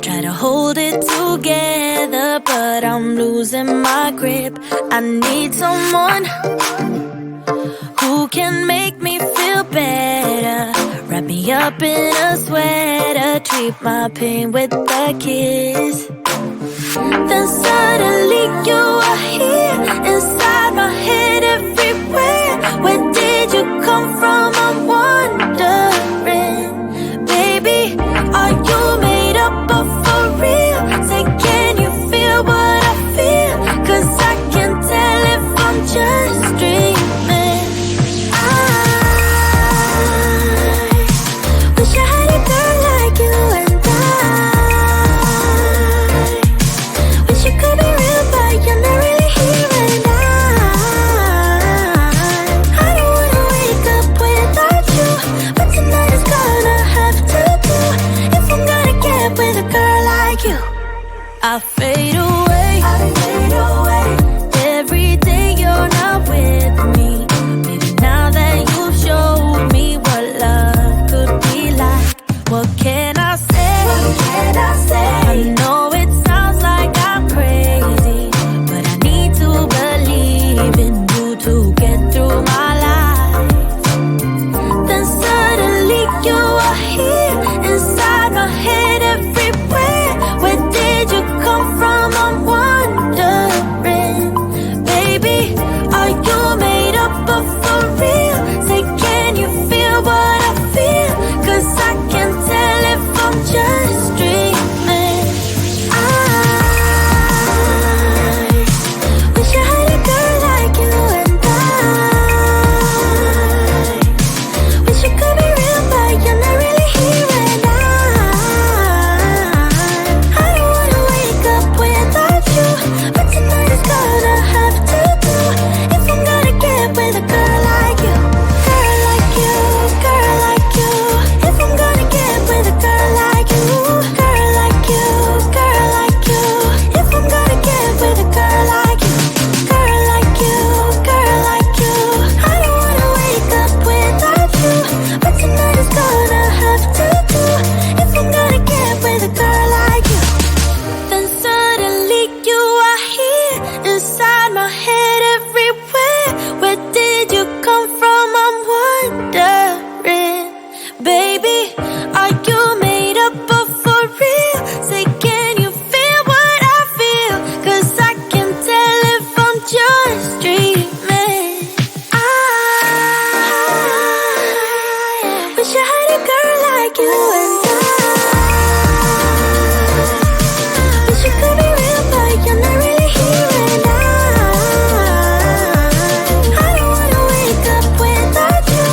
Try to hold it together, but I'm losing my grip. I need someone who can make me feel better. Wrap me up in a sweater, treat my pain with a kiss. Then suddenly you are here, inside my head everywhere. Where did you come from? I'm wondering. Baby, are you made up of for real? Say, can you feel what I feel? 'Cause I can tell if I'm just dreaming. I wish I had a girl like you, and I wish you could be real, but you're not really here. And I don't wanna wake up without you, but tonight is gonna have to do if I'm gonna get with a girl like you. I fade away, every day you're not with me. Maybe now that you've showed me what love could be like, what can I say? I know it sounds like I'm crazy, but I need to believe in you to get through my life. Then suddenly you are here, inside my head everywhere. Where did you come from? I'm wondering. Baby, are you made up of for real? Say, can you feel what I feel? 'Cause I can tell if I'm just dreaming. I wish I had a girl like you, and I wish you could be real, but you're not really here. And I don't wanna wake up without you, but tonight is gonna have to do if I'm gonna get with a girl like you. Girl like you, girl like you. If I'm gonna get with a girl like you. Girl like you, girl like you. If I'm gonna get with a girl like you. Girl like you, girl like you. I don't wanna wake up without you, but tonight is gonna have to do if I'm gonna get with a girl like you. Then suddenly you are here, inside my head everywhere. Where did you come from? I'm wondering. Baby, are you made up of for real? Say, can you feel what I feel? 'Cause I can tell if I'm just dreaming. I wish I had a girl like you, and I wish you could be real, but you're not really here. And I don't wanna wake up without you,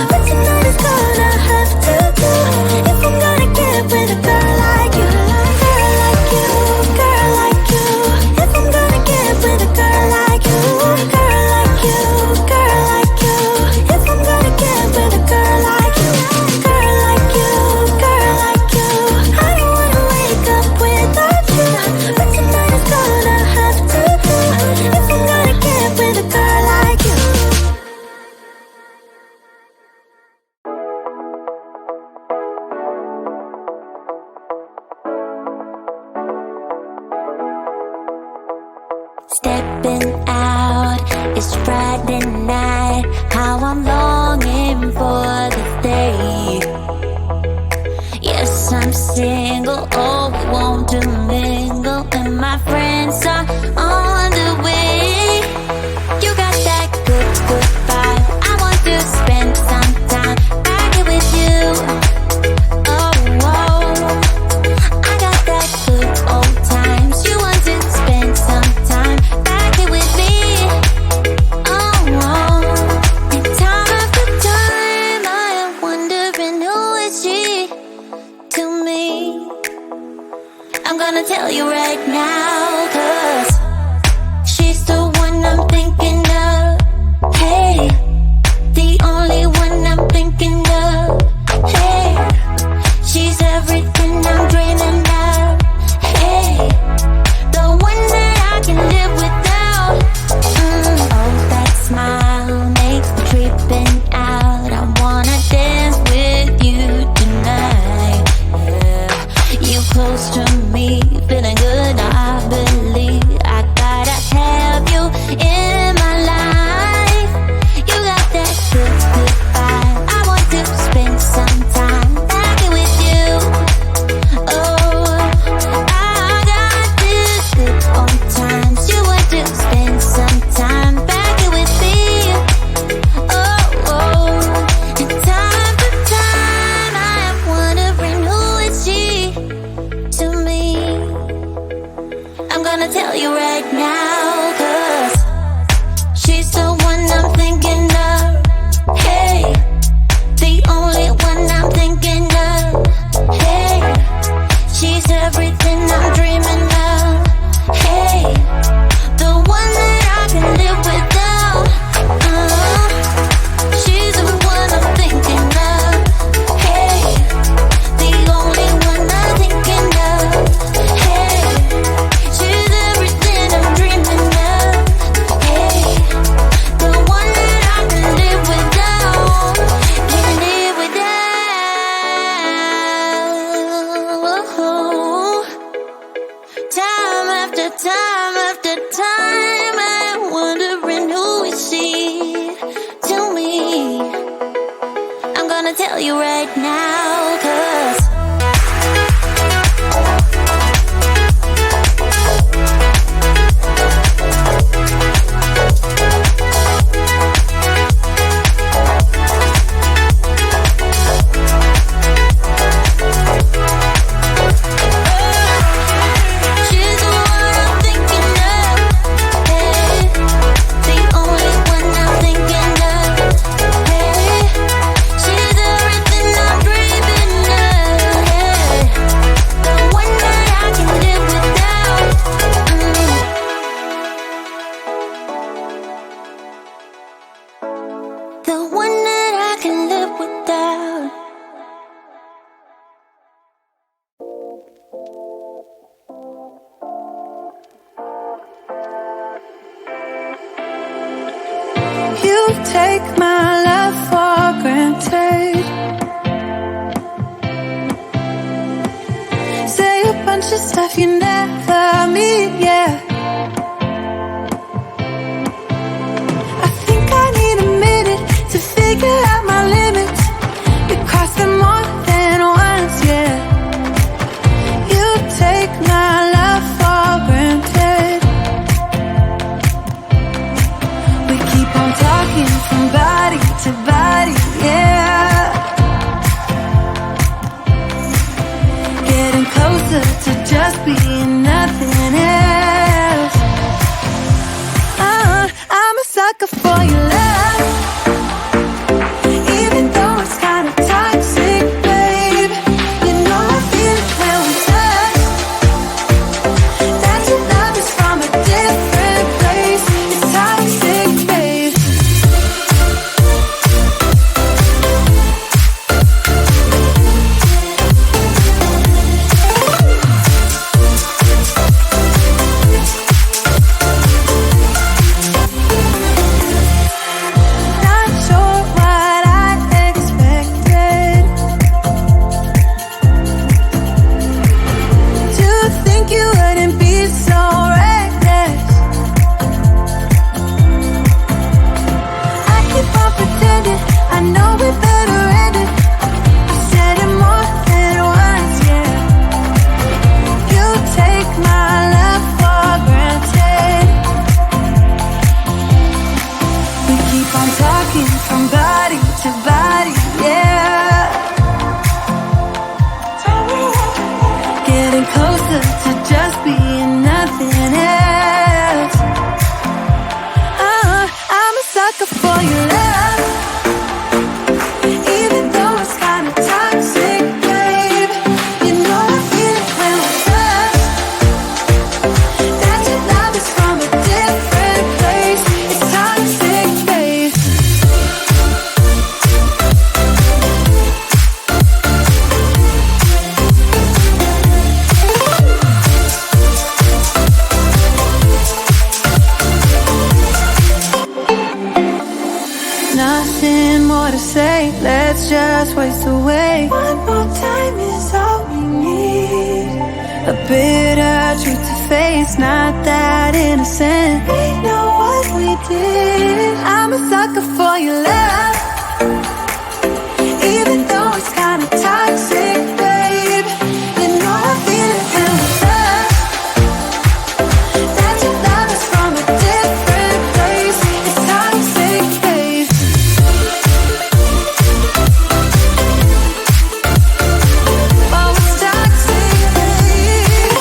but tonight is gonna have to do if I'm gonna get with a girl like you. Girl like you, girl like you. If I'm gonna get with a girl like you. Girl like you, girl like you. If I'm gonna get with a girl like you. Girl like you, girl like you. I don't wanna wake up without you, but tonight is gonna have to do if I'm gonna get with a girl like you. Stepping out, it's Friday night. How I'm longing for this day. Yes, I'm single, oh, we want to mingle, and my friends are on the way. You got that good, good vibe. I want to spend some time back here with you. Oh, whoa. I got that good old times. You want to spend some time back here with me. Oh, whoa. And time after time, I am wondering who is she to me. I'm gonna tell you right now, 'cause she's the one I'm thinking of. Hey, the only one I'm thinking of. Hey, she's everything I'm dreaming of. Hey, the one that I can live without. Oh, that smile makes me tripping out. I wanna dance with you tonight. Yeah, you close to me. gonna tell you right now, 'cause she's the one I'm thinking of. Hey, the only one I'm thinking of. Hey, she's everything I'm dreaming of. Hey, the one that I can live without. She's the one I'm thinking of. Hey, the only one I'm thinking of. Hey, she's everything I'm dreaming of. Hey, the one that I can live without. Can live without. Time after time after time, I'm wondering who is she to me. I'm gonna tell you right now, 'cause she's the one I'm thinking of. Hey, the only one I'm thinking of. Hey, she's everything I'm dreaming of. Hey, the one that I can live without. The one that I can live without. You take my love for granted. Say a bunch of stuff you never mean, yeah. I think I need a minute to figure out my limits. You cross them more than once, yeah. You take my love for granted. We keep on talking from body to body, yeah. Getting closer to just being nothing else. I'm a sucker for your love. Even though it's kinda toxic, babe. You know I feel it when we touch. That your love is from a different place. It's toxic, babe. Not sure what I expected. To think you wouldn't be so reckless. I keep on pretending I know we better end it. I said it more than once, yeah. You take my love for granted. We keep on talking from body to body, yeah. Getting closer to just being nothing else. I'm a sucker for your love. Even though it's kinda toxic, babe. You know I feel it when we touch. That your love is from a different place. It's toxic, babe. Nothing more to say, let's just waste away. One more time is all we need. A bitter truth to face, not that innocent. We know what we did. I'm a sucker for your love. Even though it's kinda toxic, babe. You know I feel it when we touch. That your love is from a different place. It's toxic, babe. Oh, it's toxic, babe.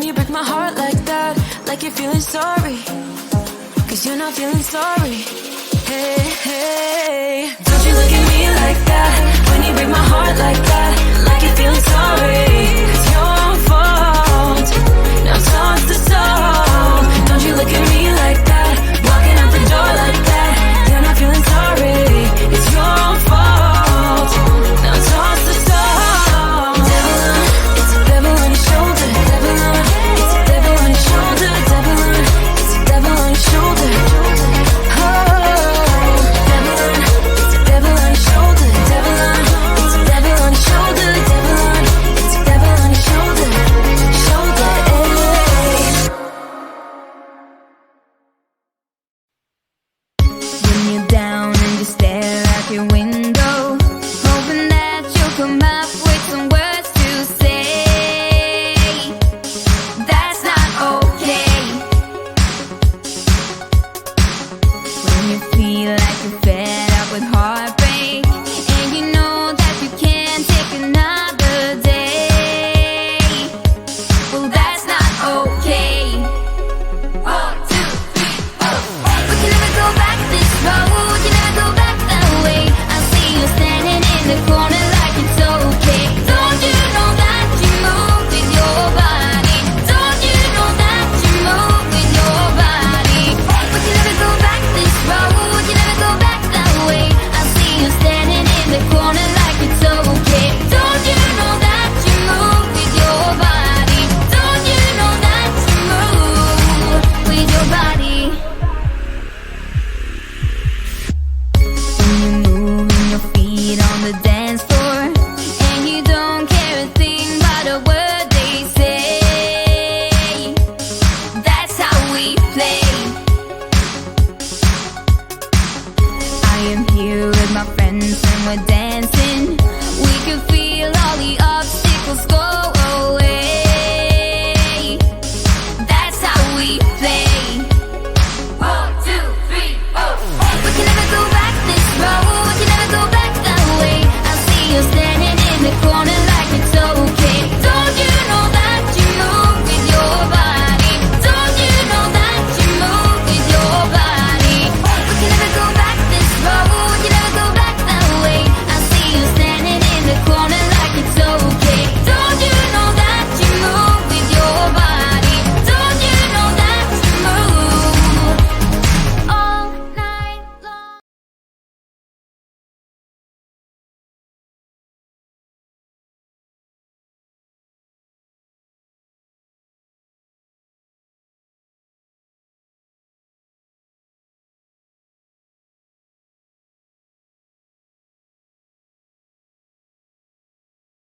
you break my heart like that, like you're feeling sorry, 'cause you're not feeling sorry. Hey, hey, don't you look at me like that, when you break my heart like that, like you're feeling sorry. It's your fault, now talk the soul. Don't you look at me like that, walking out the door like that, you're not feeling sorry. It's your fault, now talk the soul. Devil on, it's a devil on your shoulder. Devil on, it's a devil on your shoulder. Devil on, it's a devil on your shoulder. Okay.